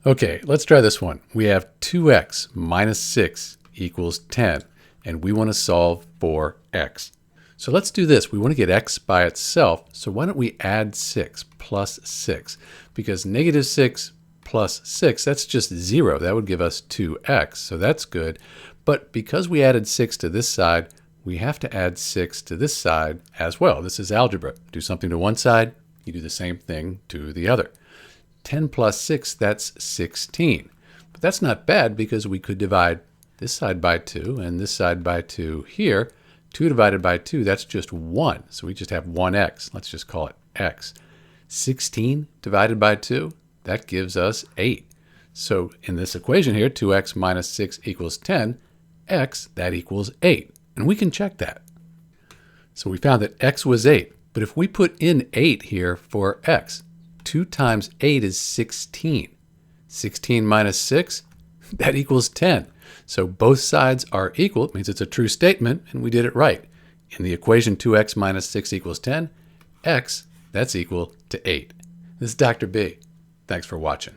Okay, let's try this one. We have 2x minus 6 equals 10, and we want to solve for x. So let's do this. We want to get x by itself, so why don't we add 6 plus 6? Because negative 6 plus 6, that's just 0. That would give us 2x, so that's good. But because we added 6 to this side, we have to add 6 to this side as well. This is algebra. Do something to one side, you do the same thing to the other. 10 plus 6, that's 16. But that's not bad because we could divide this side by 2 and this side by 2 here. 2 divided by 2, that's just 1. So we just have 1x. Let's just call it x. 16 divided by 2, that gives us 8. So in this equation here, 2x minus 6 equals 10. X, that equals 8. And we can check that. So we found that x was 8. But if we put in 8 here for x, 2 times 8 is 16. 16 minus 6, that equals 10. So both sides are equal. It means it's a true statement, and we did it right. In the equation 2x minus 6 equals 10, x, that's equal to 8. This is Dr. B. Thanks for watching.